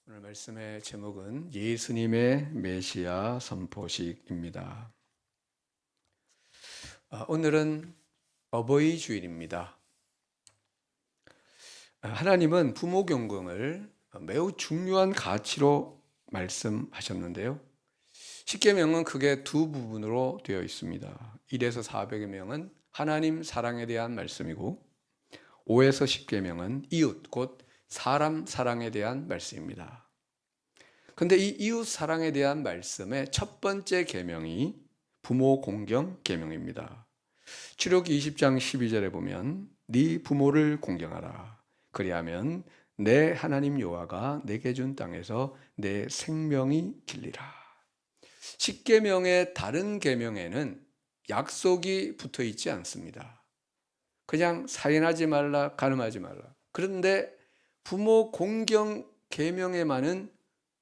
오늘 말씀의 제목은 예수님의 메시아 선포식입니다. 오늘은 어버이 주일입니다. 하나님은 부모 경공을 매우 중요한 가치로 말씀하셨는데요. 십계명은 크게 두 부분으로 되어 있습니다. 1에서 400계명은 하나님 사랑에 대한 말씀이고 5에서 10계명은 이웃 곧 사람 사랑에 대한 말씀입니다. 그런데 이 이웃 사랑에 대한 말씀의 첫 번째 계명이 부모 공경 계명입니다. 출애굽기 20장 12절에 보면 네 부모를 공경하라. 그리하면 내 하나님 여호와가 내게 준 땅에서 내 생명이 길리라. 십계명의 다른 계명에는 약속이 붙어 있지 않습니다. 그냥 살인하지 말라, 간음하지 말라. 그런데 부모 공경 계명에만은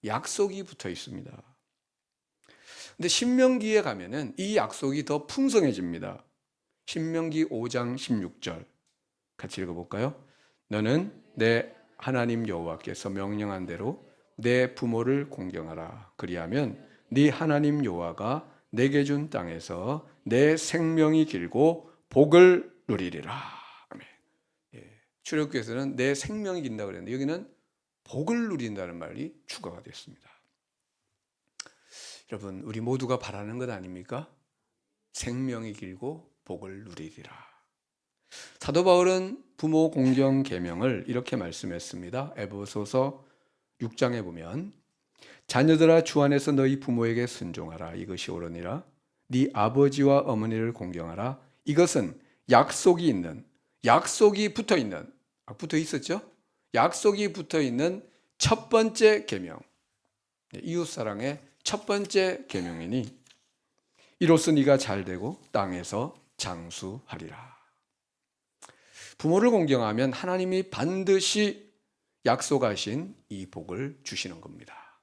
약속이 붙어 있습니다. 근데 신명기에 가면은 이 약속이 더 풍성해집니다. 신명기 5장 16절 같이 읽어볼까요? 너는 내 하나님 여호와께서 명령한 대로 내 부모를 공경하라. 그리하면 네 하나님 여호와가 내게 준 땅에서 내 생명이 길고 복을 누리리라. 출애굽기에서는 내 생명이 긴다고 그랬는데 여기는 복을 누린다는 말이 추가가 됐습니다. 여러분, 우리 모두가 바라는 것 아닙니까? 생명이 길고 복을 누리리라. 사도 바울은 부모 공경 계명을 이렇게 말씀했습니다. 에베소서 6장에 보면 자녀들아 주 안에서 너희 부모에게 순종하라. 이것이 옳으니라. 네 아버지와 어머니를 공경하라. 이것은 약속이 있는, 약속이 붙어 있는, 붙어 있었죠? 약속이 붙어 있는 첫 번째 계명, 이웃 사랑의 첫 번째 계명이니 이로써 네가 잘되고 땅에서 장수하리라. 부모를 공경하면 하나님이 반드시 약속하신 이 복을 주시는 겁니다.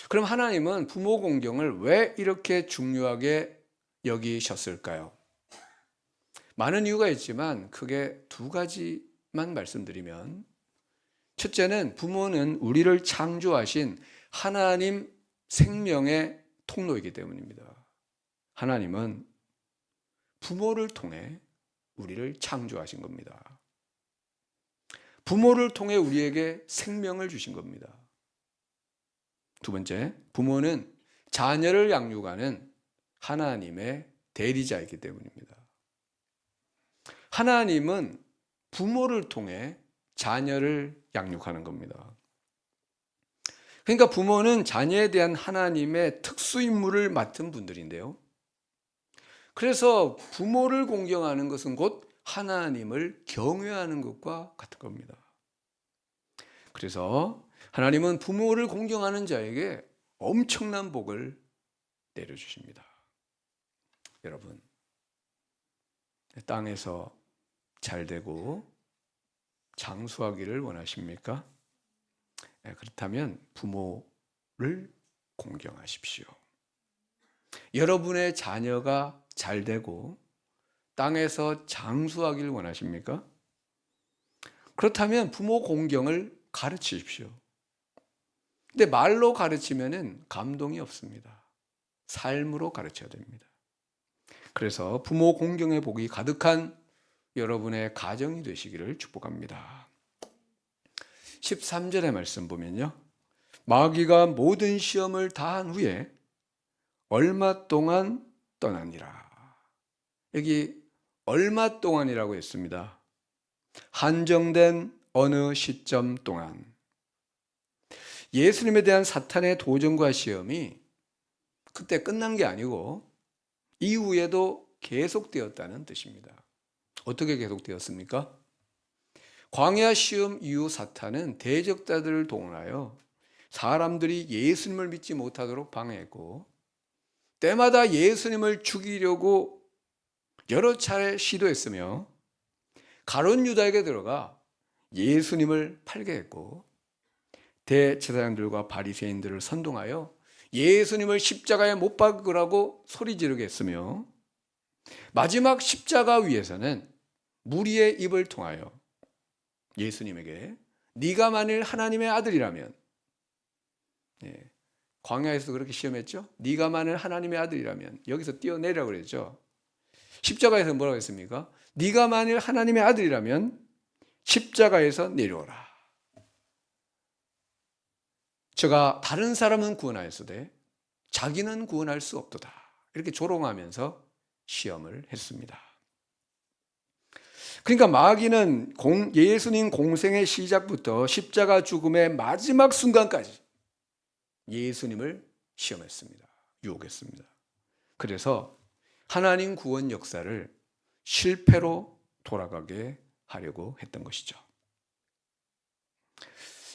그럼 하나님은 부모 공경을 왜 이렇게 중요하게 여기셨을까요? 많은 이유가 있지만 크게 두 가지만 말씀드리면, 첫째는 부모는 우리를 창조하신 하나님 생명의 통로이기 때문입니다. 하나님은 부모를 통해 우리를 창조하신 겁니다. 부모를 통해 우리에게 생명을 주신 겁니다. 두 번째, 부모는 자녀를 양육하는 하나님의 대리자이기 때문입니다. 하나님은 부모를 통해 자녀를 양육하는 겁니다. 그러니까 부모는 자녀에 대한 하나님의 특수 임무를 맡은 분들인데요. 그래서 부모를 공경하는 것은 곧 하나님을 경외하는 것과 같은 겁니다. 그래서 하나님은 부모를 공경하는 자에게 엄청난 복을 내려주십니다. 여러분, 땅에서 잘되고 장수하기를 원하십니까? 그렇다면 부모를 공경하십시오. 여러분의 자녀가 잘되고 땅에서 장수하기를 원하십니까? 그렇다면 부모 공경을 가르치십시오. 근데 말로 가르치면은 감동이 없습니다. 삶으로 가르쳐야 됩니다. 그래서 부모 공경의 복이 가득한 여러분의 가정이 되시기를 축복합니다. 13절의 말씀 보면요, 마귀가 모든 시험을 다한 후에 얼마 동안 떠나니라. 여기 얼마 동안이라고 했습니다. 한정된 어느 시점 동안. 예수님에 대한 사탄의 도전과 시험이 그때 끝난 게 아니고 이후에도 계속되었다는 뜻입니다. 어떻게 계속되었습니까? 광야 시험 이후 사탄은 대적자들을 동원하여 사람들이 예수님을 믿지 못하도록 방해했고, 때마다 예수님을 죽이려고 여러 차례 시도했으며 가룟 유다에게 들어가 예수님을 팔게 했고, 대제사장들과 바리새인들을 선동하여 예수님을 십자가에 못 박으라고 소리 지르게 했으며, 마지막 십자가 위에서는 무리의 입을 통하여 예수님에게 네가 만일 하나님의 아들이라면 예. 광야에서 그렇게 시험했죠. 네가 만일 하나님의 아들이라면 여기서 뛰어내리라고 그랬죠. 십자가에서 뭐라고 했습니까? 네가 만일 하나님의 아들이라면 십자가에서 내려오라. 저가 다른 사람은 구원하였으되 자기는 구원할 수 없도다. 이렇게 조롱하면서 시험을 했습니다. 그러니까 마귀는 예수님 공생의 시작부터 십자가 죽음의 마지막 순간까지 예수님을 시험했습니다. 유혹했습니다. 그래서 하나님 구원 역사를 실패로 돌아가게 하려고 했던 것이죠.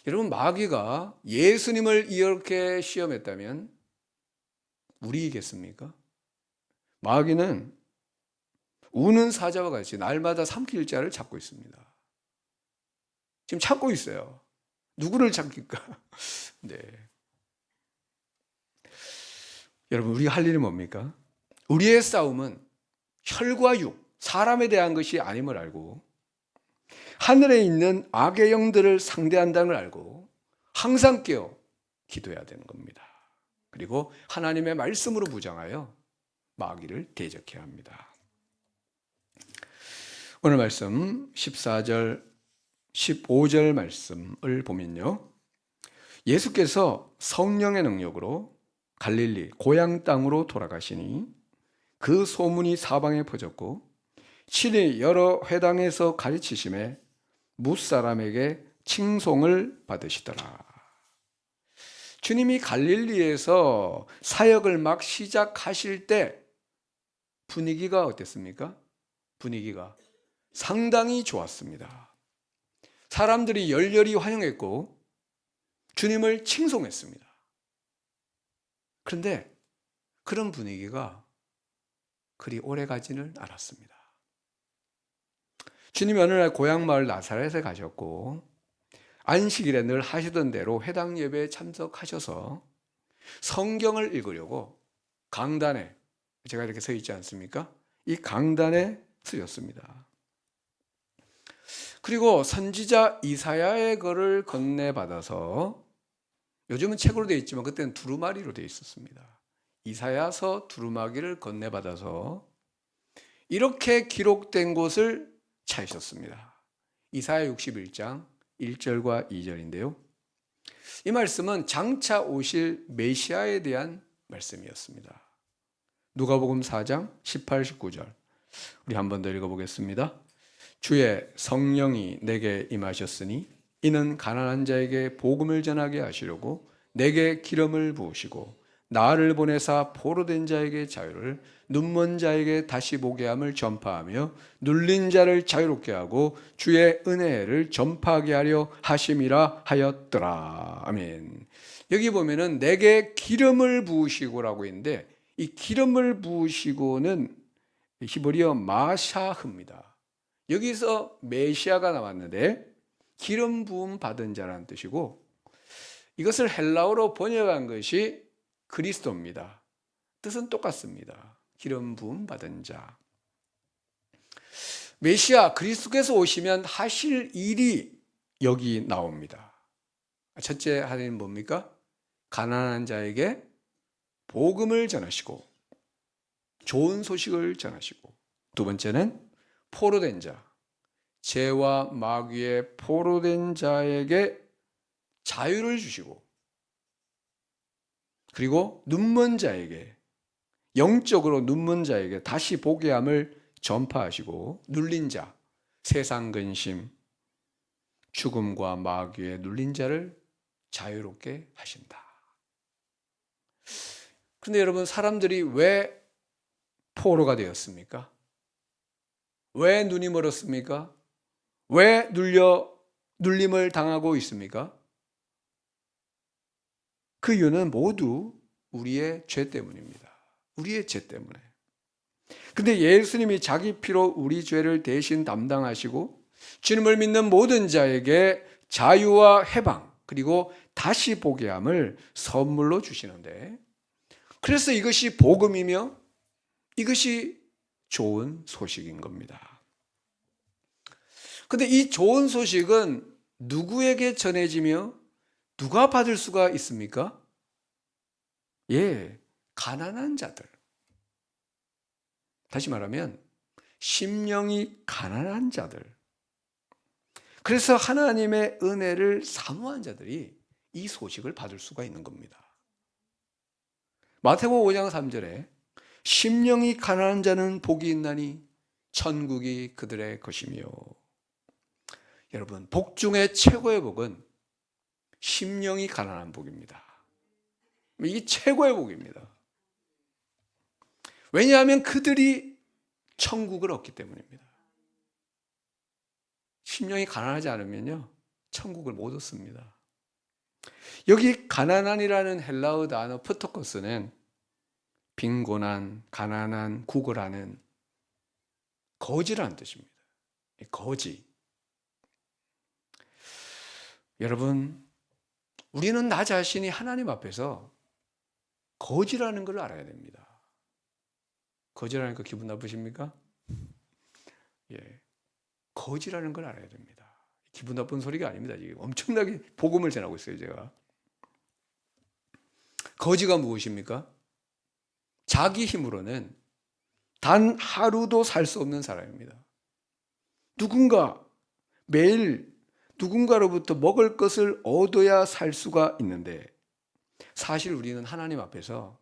여러분, 마귀가 예수님을 이렇게 시험했다면 우리이겠습니까? 마귀는 우는 사자와 같이 날마다 삼킬 자를 찾고 있습니다. 지금 찾고 있어요. 누구를 찾길까? 네. 여러분, 우리가 할 일이 뭡니까? 우리의 싸움은 혈과 육, 사람에 대한 것이 아님을 알고 하늘에 있는 악의 영들을 상대한다는 걸 알고 항상 깨어 기도해야 되는 겁니다. 그리고 하나님의 말씀으로 부정하여 마귀를 대적해야 합니다. 오늘 말씀 14절, 15절 말씀을 보면요. 예수께서 성령의 능력으로 갈릴리 고향 땅으로 돌아가시니 그 소문이 사방에 퍼졌고 친히 여러 회당에서 가르치심에 뭇사람에게 칭송을 받으시더라. 주님이 갈릴리에서 사역을 막 시작하실 때 분위기가 어땠습니까? 분위기가 상당히 좋았습니다. 사람들이 열렬히 환영했고 주님을 칭송했습니다. 그런데 그런 분위기가 그리 오래 가지는 않았습니다. 주님이 어느 날 고향 마을 나사렛에 가셨고 안식일에 늘 하시던 대로 회당 예배에 참석하셔서 성경을 읽으려고 강단에, 제가 이렇게 서 있지 않습니까? 이 강단에 서셨습니다. 그리고 선지자 이사야의 글을 건네받아서, 요즘은 책으로 되어 있지만 그때는 두루마리로 되어 있었습니다. 이사야서 두루마기를 건네받아서 이렇게 기록된 곳을 찾으셨습니다. 이사야 61장 1절과 2절인데요. 이 말씀은 장차 오실 메시아에 대한 말씀이었습니다. 누가복음 4장 18, 19절 우리 한 번 더 읽어보겠습니다. 주의 성령이 내게 임하셨으니 이는 가난한 자에게 복음을 전하게 하시려고 내게 기름을 부으시고 나를 보내사 포로된 자에게 자유를, 눈먼 자에게 다시 보게 함을 전파하며 눌린 자를 자유롭게 하고 주의 은혜를 전파하게 하려 하심이라 하였더라. 아멘. 여기 보면은 내게 기름을 부으시고라고 있는데 이 기름을 부으시고는 히브리어 마샤흐입니다. 여기서 메시아가 나왔는데 기름 부음 받은 자라는 뜻이고 이것을 헬라어로 번역한 것이 그리스도입니다. 뜻은 똑같습니다. 기름 부음 받은 자. 메시아 그리스도께서 오시면 하실 일이 여기 나옵니다. 첫째 할 일은 뭡니까? 가난한 자에게 복음을 전하시고 좋은 소식을 전하시고, 두 번째는 포로된 자, 죄와 마귀의 포로된 자에게 자유를 주시고, 그리고 눈먼 자에게, 영적으로 눈먼 자에게 다시 보게 함을 전파하시고, 눌린 자, 세상 근심, 죽음과 마귀의 눌린 자를 자유롭게 하신다. 그런데 여러분, 사람들이 왜 포로가 되었습니까? 왜 눈이 멀었습니까? 왜 눌림을 당하고 있습니까? 그 이유는 모두 우리의 죄 때문입니다. 우리의 죄 때문에. 근데 예수님이 자기 피로 우리 죄를 대신 담당하시고 주님을 믿는 모든 자에게 자유와 해방 그리고 다시 보게 함을 선물로 주시는데, 그래서 이것이 복음이며 이것이 좋은 소식인 겁니다. 근데 이 좋은 소식은 누구에게 전해지며 누가 받을 수가 있습니까? 예, 가난한 자들. 다시 말하면 심령이 가난한 자들. 그래서 하나님의 은혜를 사모한 자들이 이 소식을 받을 수가 있는 겁니다. 마태복음 5장 3절에 심령이 가난한 자는 복이 있나니 천국이 그들의 것이며. 여러분, 복 중에 최고의 복은 심령이 가난한 복입니다. 이게 최고의 복입니다. 왜냐하면 그들이 천국을 얻기 때문입니다. 심령이 가난하지 않으면요, 천국을 못 얻습니다. 여기 가난한이라는 헬라어 단어 프토코스는 빈곤한, 가난한, 구걸하는, 거지라는 뜻입니다. 거지. 여러분, 우리는 나 자신이 하나님 앞에서 거지라는 걸 알아야 됩니다. 거지라니까 기분 나쁘십니까? 예, 거지라는 걸 알아야 됩니다. 기분 나쁜 소리가 아닙니다. 지금 엄청나게 복음을 전하고 있어요, 제가. 거지가 무엇입니까? 자기 힘으로는 단 하루도 살 수 없는 사람입니다. 매일 누군가로부터 먹을 것을 얻어야 살 수가 있는데, 사실 우리는 하나님 앞에서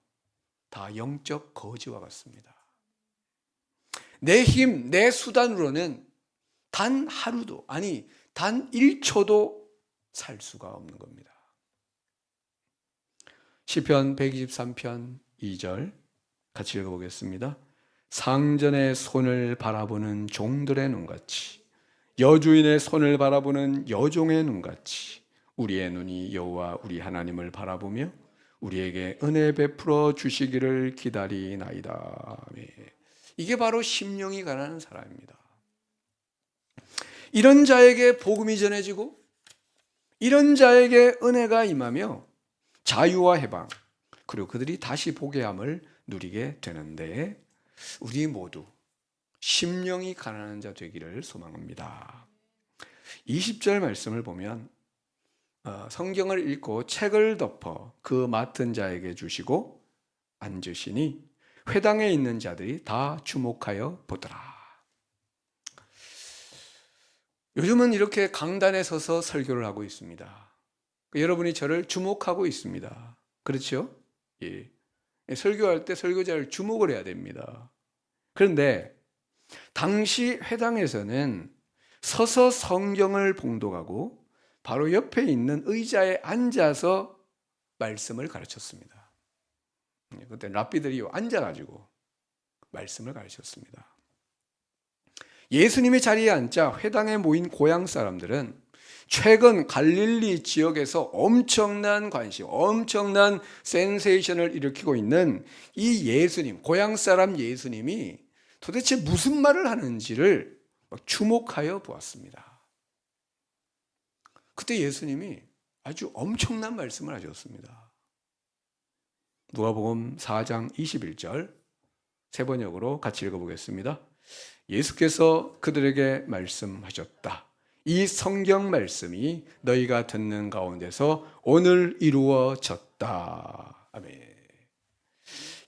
다 영적 거지와 같습니다. 내 힘, 내 수단으로는 단 하루도, 아니 단 1초도 살 수가 없는 겁니다. 시편 123편 2절 같이 읽어보겠습니다. 상전의 손을 바라보는 종들의 눈같이, 여주인의 손을 바라보는 여종의 눈같이 우리의 눈이 여호와 우리 하나님을 바라보며 우리에게 은혜 베풀어 주시기를 기다리나이다. 이게 바로 심령이 가난한 사람입니다. 이런 자에게 복음이 전해지고 이런 자에게 은혜가 임하며 자유와 해방, 그리고 그들이 다시 복의함을 누리게 되는데, 우리 모두 심령이 가난한 자 되기를 소망합니다. 20절 말씀을 보면 성경을 읽고 책을 덮어 그 맡은 자에게 주시고 앉으시니 회당에 있는 자들이 다 주목하여 보더라. 요즘은 이렇게 강단에 서서 설교를 하고 있습니다. 여러분이 저를 주목하고 있습니다. 그렇죠? 예. 설교할 때 설교자를 주목을 해야 됩니다. 그런데 당시 회당에서는 서서 성경을 봉독하고 바로 옆에 있는 의자에 앉아서 말씀을 가르쳤습니다. 그때 랍비들이 앉아가지고 말씀을 가르쳤습니다. 예수님의 자리에 앉자 회당에 모인 고향 사람들은 최근 갈릴리 지역에서 엄청난 관심, 엄청난 센세이션을 일으키고 있는 이 예수님, 고향 사람 예수님이 도대체 무슨 말을 하는지를 주목하여 보았습니다. 그때 예수님이 아주 엄청난 말씀을 하셨습니다. 누가복음 4장 21절 세 번역으로 같이 읽어보겠습니다. 예수께서 그들에게 말씀하셨다. 이 성경 말씀이 너희가 듣는 가운데서 오늘 이루어졌다. 아멘.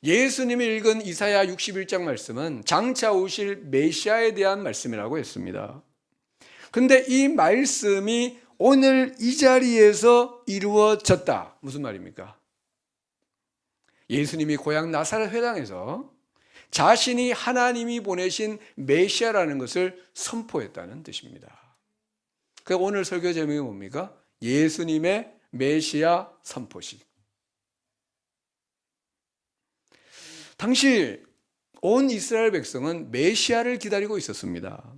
예수님이 읽은 이사야 61장 말씀은 장차 오실 메시아에 대한 말씀이라고 했습니다. 그런데 이 말씀이 오늘 이 자리에서 이루어졌다. 무슨 말입니까? 예수님이 고향 나사렛 회당에서 자신이 하나님이 보내신 메시아라는 것을 선포했다는 뜻입니다. 그러니까 오늘 설교 제목이 뭡니까? 예수님의 메시아 선포식. 당시 온 이스라엘 백성은 메시아를 기다리고 있었습니다.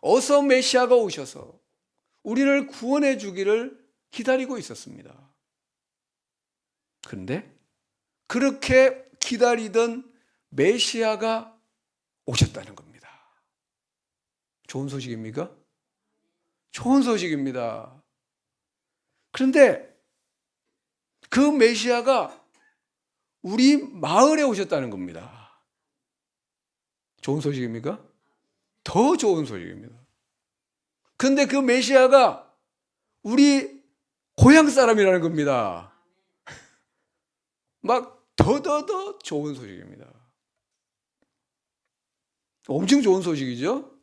어서 메시아가 오셔서 우리를 구원해 주기를 기다리고 있었습니다. 그런데 그렇게 기다리던 메시아가 오셨다는 겁니다. 좋은 소식입니까? 좋은 소식입니다. 그런데 그 메시아가 우리 마을에 오셨다는 겁니다. 좋은 소식입니까? 더 좋은 소식입니다. 그런데 그 메시아가 우리 고향 사람이라는 겁니다. 막 더더더 좋은 소식입니다. 엄청 좋은 소식이죠.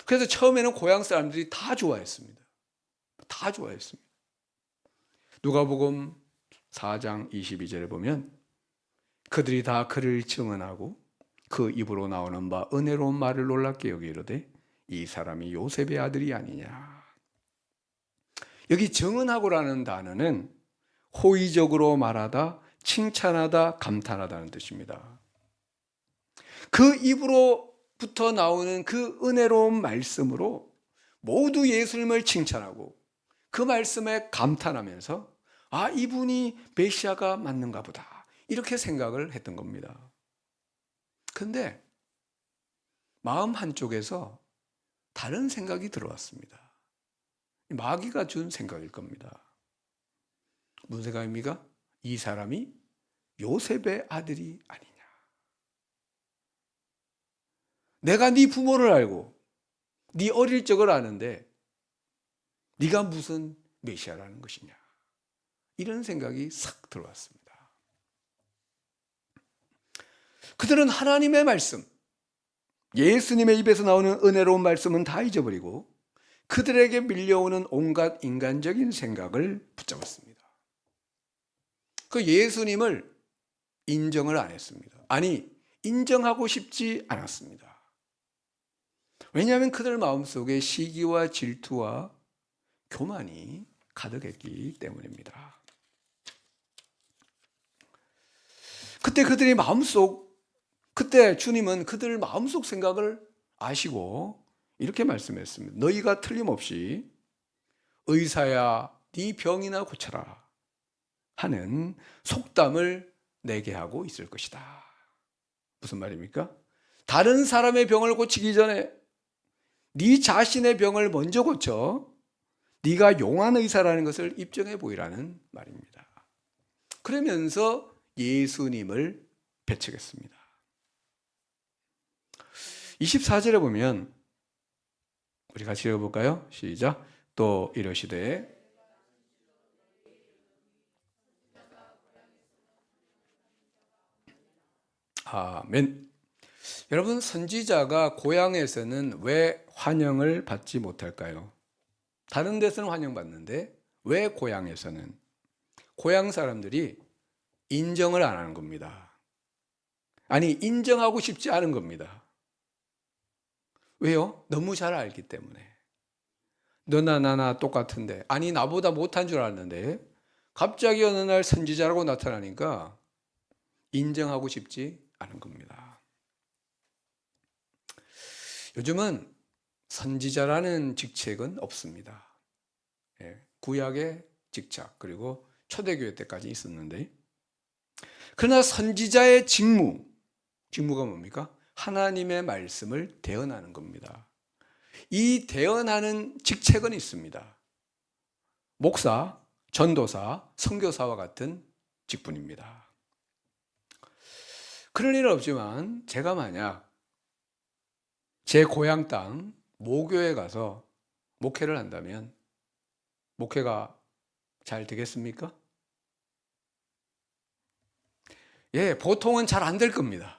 그래서 처음에는 고향 사람들이 다 좋아했습니다. 다 좋아했습니다. 누가복음 4장 22절에 보면 그들이 다 그를 증언하고 그 입으로 나오는 바 은혜로운 말을 놀랍게 여기로되 이 사람이 요셉의 아들이 아니냐. 여기 증언하고라는 단어는 호의적으로 말하다, 칭찬하다, 감탄하다는 뜻입니다. 그 입으로부터 나오는 그 은혜로운 말씀으로 모두 예수님을 칭찬하고 그 말씀에 감탄하면서 아, 이분이 메시아가 맞는가 보다 이렇게 생각을 했던 겁니다. 그런데 마음 한쪽에서 다른 생각이 들어왔습니다. 마귀가 준 생각일 겁니다. 무슨 생각입니까? 이 사람이 요셉의 아들이 아니냐. 내가 네 부모를 알고 네 어릴 적을 아는데 네가 무슨 메시아라는 것이냐. 이런 생각이 싹 들어왔습니다. 그들은 하나님의 말씀, 예수님의 입에서 나오는 은혜로운 말씀은 다 잊어버리고 그들에게 밀려오는 온갖 인간적인 생각을 붙잡았습니다. 그 예수님을 인정을 안 했습니다. 아니, 인정하고 싶지 않았습니다. 왜냐하면 그들 마음속에 시기와 질투와 교만이 가득했기 때문입니다. 그때 주님은 그들 마음속 생각을 아시고 이렇게 말씀했습니다. 너희가 틀림없이 의사야 네 병이나 고쳐라 하는 속담을 내게 하고 있을 것이다. 무슨 말입니까? 다른 사람의 병을 고치기 전에 네 자신의 병을 먼저 고쳐 네가 용한 의사라는 것을 입증해 보이라는 말입니다. 그러면서 예수님을 배척했습니다. 24절에 보면 우리 같이 읽어볼까요? 시작. 또 이러시되 아멘. 여러분, 선지자가 고향에서는 왜 환영을 받지 못할까요? 다른 데서는 환영받는데 왜 고향에서는? 고향 사람들이 인정을 안 하는 겁니다. 아니, 인정하고 싶지 않은 겁니다. 왜요? 너무 잘 알기 때문에. 너나 나나 똑같은데, 아니 나보다 못한 줄 알았는데 갑자기 어느 날 선지자라고 나타나니까 인정하고 싶지 않은 겁니다. 요즘은 선지자라는 직책은 없습니다. 구약의 직책 그리고 초대교회 때까지 있었는데, 그러나 선지자의 직무가 뭡니까? 하나님의 말씀을 대언하는 겁니다. 이 대언하는 직책은 있습니다. 목사, 전도사, 선교사와 같은 직분입니다. 그런 일은 없지만 제가 만약 제 고향 땅 모교에 가서 목회를 한다면 목회가 잘 되겠습니까? 보통은 잘 안 될 겁니다.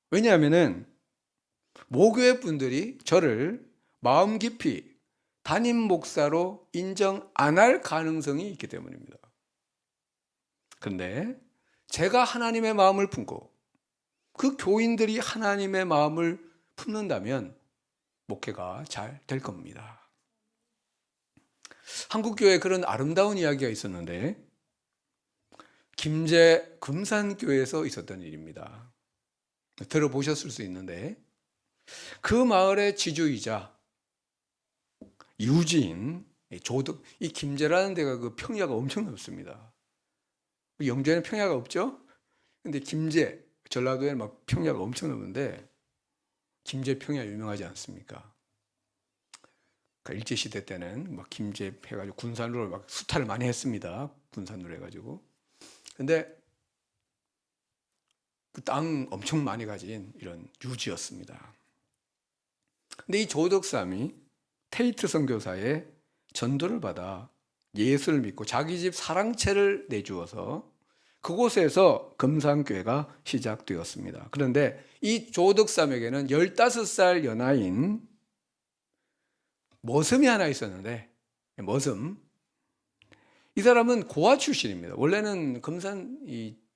왜냐하면은 모교회 분들이 저를 마음 깊이 담임 목사로 인정 안 할 가능성이 있기 때문입니다. 그런데 제가 하나님의 마음을 품고 그 교인들이 하나님의 마음을 품는다면 목회가 잘 될 겁니다. 한국교회에 그런 아름다운 이야기가 있었는데 김제 금산교회에서 있었던 일입니다. 들어보셨을 수 있는데 그 마을의 지주이자 유지인 조덕, 이 김제라는 데가 그 평야가 엄청 넓습니다. 영주에는 평야가 없죠? 근데 김제, 전라도에는 막 평야가 엄청 넓은데 김제 평야 유명하지 않습니까? 그러니까 일제시대 때는 막 김제 해가지고 군산으로 막 수탈을 많이 했습니다. 군산으로 해가지고. 근데 그 땅 엄청 많이 가진 이런 유지였습니다. 근데 이 조덕삼이 테이트 선교사의 전도를 받아 예수를 믿고 자기 집 사랑채를 내주어서 그곳에서 금산교회가 시작되었습니다. 그런데 이 조덕삼에게는 15살 연하인 머슴이 하나 있었는데, 머슴. 이 사람은 고아 출신입니다. 원래는 금산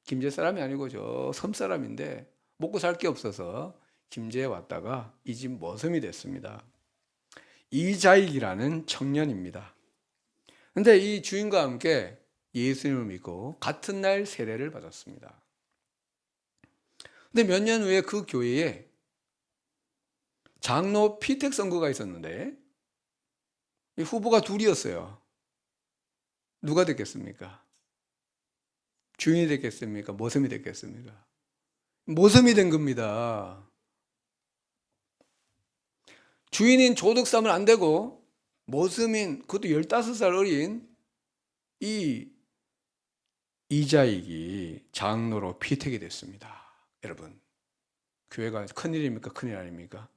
김제 사람이 아니고 저 섬 사람인데 먹고 살 게 없어서 김제에 왔다가 이 집 머슴이 됐습니다. 이자익이라는 청년입니다. 근데 이 주인과 함께 예수님을 믿고 같은 날 세례를 받았습니다. 근데 몇 년 후에 그 교회에 장로 피택 선거가 있었는데 이 후보가 둘이었어요. 누가 됐겠습니까? 주인이 됐겠습니까? 머슴이 됐겠습니까? 머슴이 된 겁니다. 주인인 조덕삼은 안 되고 머슴인 그것도 15살 어린 이 이자익이 장로로 피택이 됐습니다. 여러분, 교회가 큰일입니까? 큰일 아닙니까?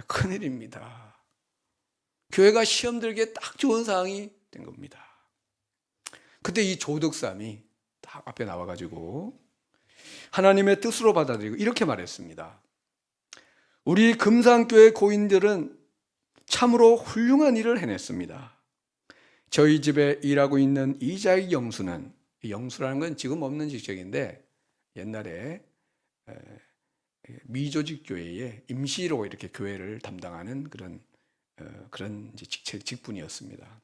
큰일입니다. 교회가 시험 들기에 딱 좋은 상황이 된 겁니다. 그때 이 조덕삼이 딱 앞에 나와가지고 하나님의 뜻으로 받아들이고 이렇게 말했습니다. 우리 금산교회 고인들은 참으로 훌륭한 일을 해냈습니다. 저희 집에 일하고 있는 이자익 영수는, 영수라는 건 지금 없는 직책인데 옛날에 미조직 교회에 임시로 이렇게 교회를 담당하는 그런 직분이었습니다.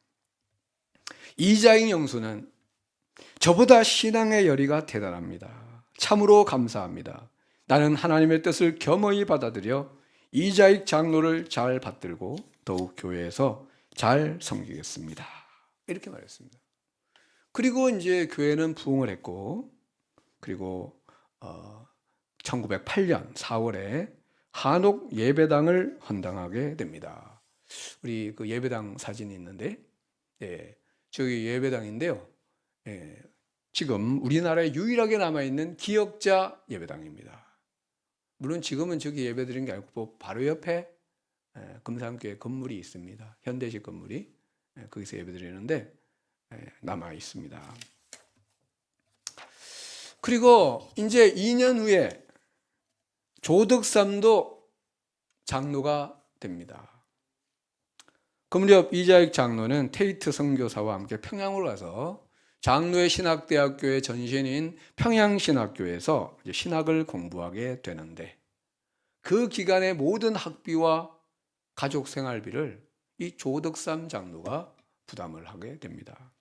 이자익 영수는 저보다 신앙의 열의가 대단합니다. 참으로 감사합니다. 나는 하나님의 뜻을 겸허히 받아들여 이자익 장로를 잘 받들고 더욱 교회에서 잘 섬기겠습니다. 이렇게 말했습니다. 그리고 이제 교회는 부흥을 했고, 그리고 1908년 4월에 한옥 예배당을 헌당하게 됩니다. 우리 그 예배당 사진이 있는데, 저기 예배당인데요. 지금 우리나라에 유일하게 남아있는 기역자 예배당입니다. 물론 지금은 저기 예배드리는 게 아니고 바로 옆에 금산교회 건물이 있습니다. 현대식 건물이. 거기서 예배드리는데 남아 있습니다. 그리고 이제 2년 후에 조덕삼도 장로가 됩니다. 그 무렵 이자익 장로는 테이트 선교사와 함께 평양으로 가서 장로의 신학대학교의 전신인 평양신학교에서 신학을 공부하게 되는데 그 기간의 모든 학비와 가족 생활비를 이 조덕삼 장로가 부담을 하게 됩니다.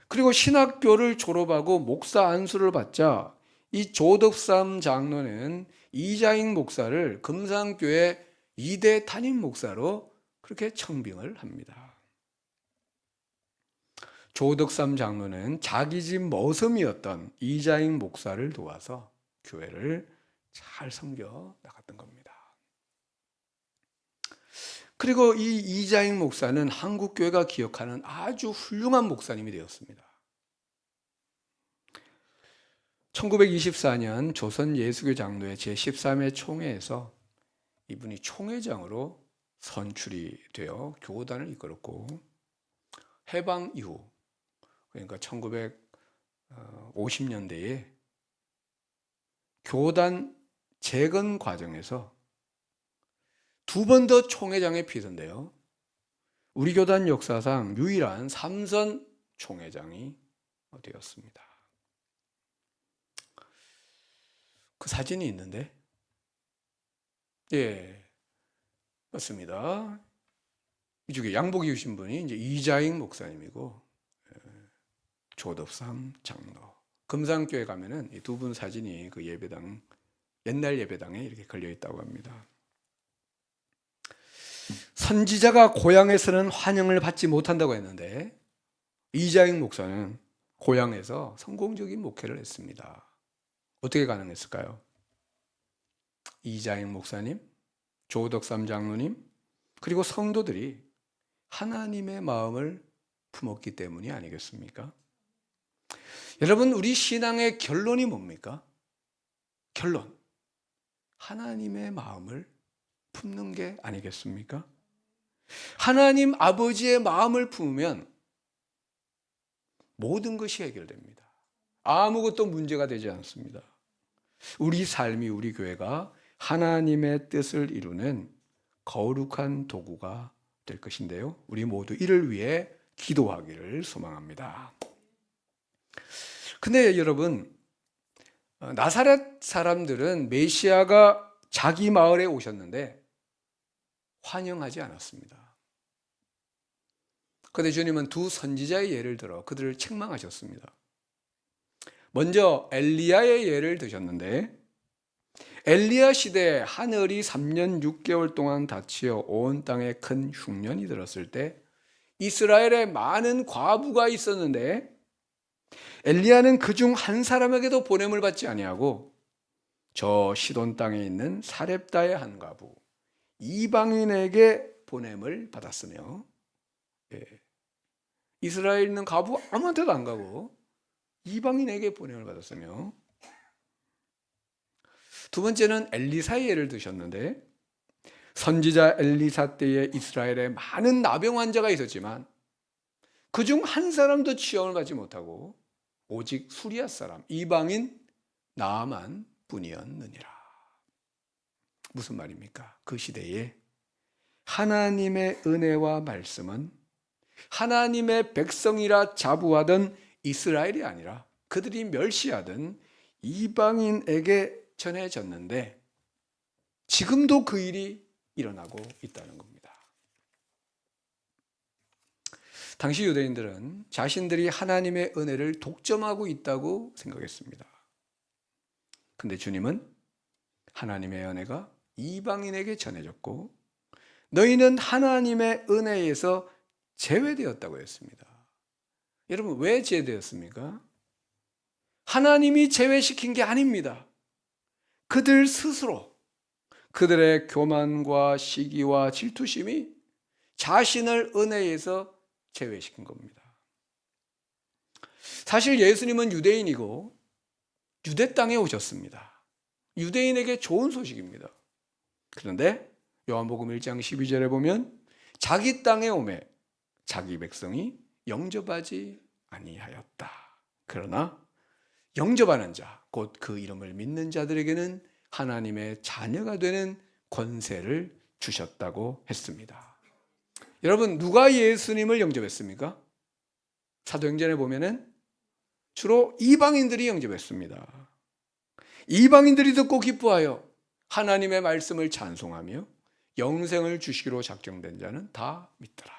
그리고 신학교를 졸업하고 목사 안수를 받자 이 조덕삼 장로는 이자익 목사를 금산교회 2대 담임 목사로 그렇게 청빙을 합니다. 조덕삼 장로는 자기 집 머슴이었던 이자익 목사를 도와서 교회를 잘 섬겨 나갔던 겁니다. 그리고 이 이자익 목사는 한국교회가 기억하는 아주 훌륭한 목사님이 되었습니다. 1924년 조선 예수교 장로회 제13회 총회에서 이분이 총회장으로 선출이 되어 교단을 이끌었고 해방 이후 그러니까 1950년대에 교단 재건 과정에서 두 번 더 총회장에 피선데요. 우리 교단 역사상 유일한 3선 총회장이 되었습니다. 그 사진이 있는데, 맞습니다. 이쪽에 양복 입으신 분이 이제 이자익 목사님이고, 조덕삼 장로. 금산교회 가면은 이 두 분 사진이 그 예배당, 옛날 예배당에 이렇게 걸려 있다고 합니다. 선지자가 고향에서는 환영을 받지 못한다고 했는데 이자익 목사는 고향에서 성공적인 목회를 했습니다. 어떻게 가능했을까요? 이자익 목사님, 조덕삼 장로님, 그리고 성도들이 하나님의 마음을 품었기 때문이 아니겠습니까? 여러분, 우리 신앙의 결론이 뭡니까? 결론. 하나님의 마음을 품는 게 아니겠습니까? 하나님 아버지의 마음을 품으면 모든 것이 해결됩니다. 아무것도 문제가 되지 않습니다. 우리 삶이, 우리 교회가 하나님의 뜻을 이루는 거룩한 도구가 될 것인데요. 우리 모두 이를 위해 기도하기를 소망합니다. 근데 여러분, 나사렛 사람들은 메시아가 자기 마을에 오셨는데 환영하지 않았습니다. 그런데 주님은 두 선지자의 예를 들어 그들을 책망하셨습니다. 먼저 엘리야의 예를 드셨는데, 엘리야 시대에 하늘이 3년 6개월 동안 닫히어 온 땅에 큰 흉년이 들었을 때 이스라엘에 많은 과부가 있었는데 엘리야는 그중 한 사람에게도 보냄을 받지 아니하고 저 시돈 땅에 있는 사렙다의 한 과부 이방인에게 보냄을 받았으며, 이스라엘에 있는 과부 아무한테도 안 가고 이방인에게 보냄을 받았으며, 두 번째는 엘리사의 예를 드셨는데, 선지자 엘리사 때에 이스라엘에 많은 나병 환자가 있었지만 그중 한 사람도 치유를 받지 못하고 오직 수리아 사람 이방인 나아만 뿐이었느니라. 무슨 말입니까? 그 시대에 하나님의 은혜와 말씀은 하나님의 백성이라 자부하던 이스라엘이 아니라 그들이 멸시하던 이방인에게 전해졌는데 지금도 그 일이 일어나고 있다는 겁니다. 당시 유대인들은 자신들이 하나님의 은혜를 독점하고 있다고 생각했습니다. 근데 주님은 하나님의 은혜가 이방인에게 전해졌고 너희는 하나님의 은혜에서 제외되었다고 했습니다. 여러분, 왜 제외되었습니까? 하나님이 제외시킨 게 아닙니다. 그들 스스로 그들의 교만과 시기와 질투심이 자신을 은혜에서 제외시킨 겁니다. 사실 예수님은 유대인이고 유대 땅에 오셨습니다. 유대인에게 좋은 소식입니다. 그런데 요한복음 1장 12절에 보면 자기 땅에 오매 자기 백성이 영접하지 아니하였다. 그러나 영접하는 자, 곧 그 이름을 믿는 자들에게는 하나님의 자녀가 되는 권세를 주셨다고 했습니다. 여러분, 누가 예수님을 영접했습니까? 사도행전에 보면은 주로 이방인들이 영접했습니다. 이방인들이 듣고 기뻐하여 하나님의 말씀을 찬송하며 영생을 주시기로 작정된 자는 다 믿더라.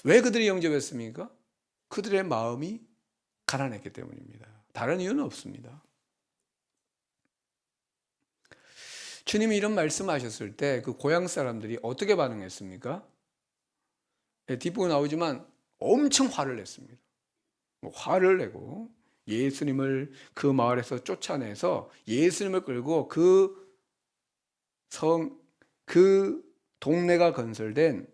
왜 그들이 영접했습니까? 그들의 마음이 가난했기 때문입니다. 다른 이유는 없습니다. 주님이 이런 말씀하셨을 때 그 고향 사람들이 어떻게 반응했습니까? 뒷부분 나오지만 엄청 화를 냈습니다. 화를 내고 예수님을 그 마을에서 쫓아내서 예수님을 끌고 그 동네가 건설된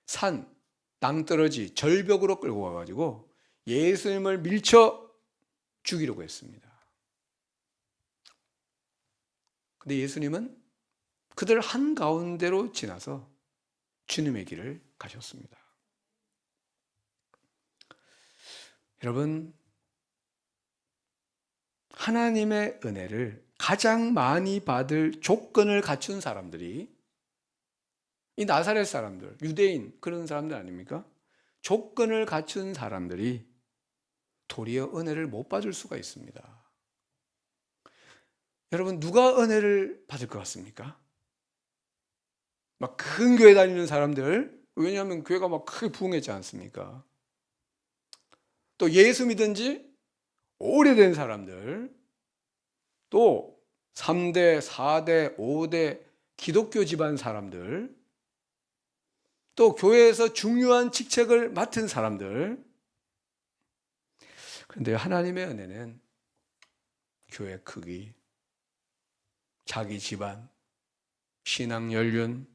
산, 낭떠러지, 절벽으로 끌고 가가지고 예수님을 밀쳐 죽이려고 했습니다. 근데 예수님은 그들 한가운데로 지나서 주님의 길을 가셨습니다. 여러분, 하나님의 은혜를 가장 많이 받을 조건을 갖춘 사람들이 이 나사렛 사람들, 유대인 그런 사람들 아닙니까? 조건을 갖춘 사람들이 도리어 은혜를 못 받을 수가 있습니다. 여러분, 누가 은혜를 받을 것 같습니까? 막 큰 교회 다니는 사람들, 왜냐하면 교회가 막 크게 부흥했지 않습니까? 또 예수 믿은 지 오래된 사람들, 또 3대, 4대, 5대 기독교 집안 사람들, 또 교회에서 중요한 직책을 맡은 사람들. 그런데 하나님의 은혜는 교회 크기, 자기 집안, 신앙 연륜,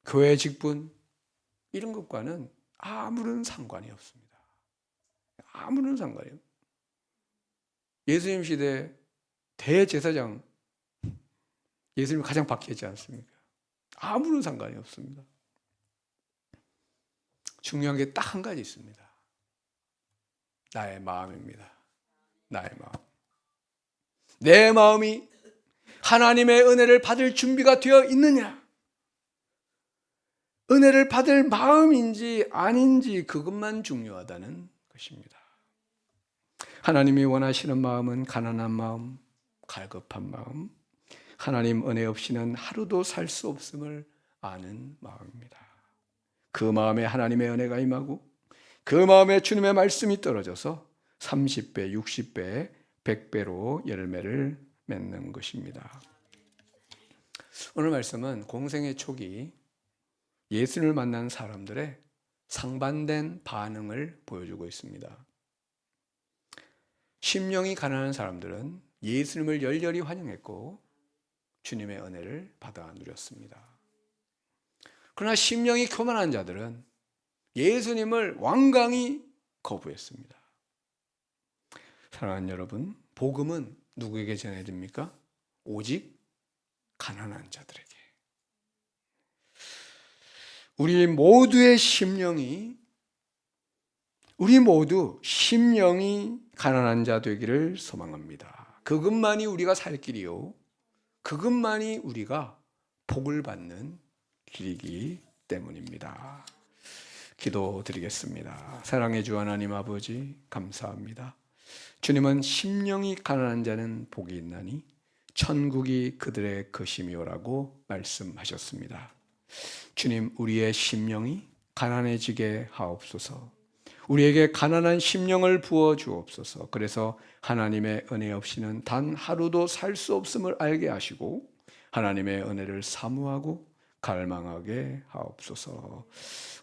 교회 직분 이런 것과는 아무런 상관이 없습니다. 아무런 상관이 없습니다. 예수님 시대 대제사장, 예수님이 가장 박해했지 않습니까? 아무런 상관이 없습니다. 중요한 게 딱 한 가지 있습니다. 나의 마음입니다. 나의 마음. 내 마음이 하나님의 은혜를 받을 준비가 되어 있느냐? 은혜를 받을 마음인지 아닌지 그것만 중요하다는 것입니다. 하나님이 원하시는 마음은 가난한 마음, 갈급한 마음, 하나님 은혜 없이는 하루도 살 수 없음을 아는 마음입니다. 그 마음에 하나님의 은혜가 임하고 그 마음에 주님의 말씀이 떨어져서 30배, 60배, 100배로 열매를 맺는 것입니다. 오늘 말씀은 공생의 초기 예수를 만난 사람들의 상반된 반응을 보여주고 있습니다. 심령이 가난한 사람들은 예수님을 열렬히 환영했고 주님의 은혜를 받아 누렸습니다. 그러나 심령이 교만한 자들은 예수님을 완강히 거부했습니다. 사랑하는 여러분, 복음은 누구에게 전해야 됩니까? 오직 가난한 자들에게. 우리 모두의 심령이, 우리 모두 심령이 가난한 자 되기를 소망합니다. 그것만이 우리가 살 길이요, 그것만이 우리가 복을 받는 길이기 때문입니다. 기도드리겠습니다. 사랑의 주 하나님 아버지, 감사합니다. 주님은 심령이 가난한 자는 복이 있나니 천국이 그들의 것임이오라고 말씀하셨습니다. 주님, 우리의 심령이 가난해지게 하옵소서. 우리에게 가난한 심령을 부어 주옵소서. 그래서 하나님의 은혜 없이는 단 하루도 살 수 없음을 알게 하시고 하나님의 은혜를 사모하고 갈망하게 하옵소서.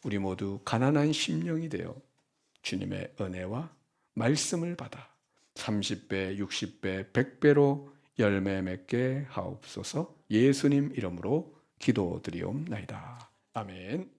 우리 모두 가난한 심령이 되어 주님의 은혜와 말씀을 받아 30배, 60배, 100배로 열매 맺게 하옵소서. 예수님 이름으로 기도드리옵나이다. 아멘.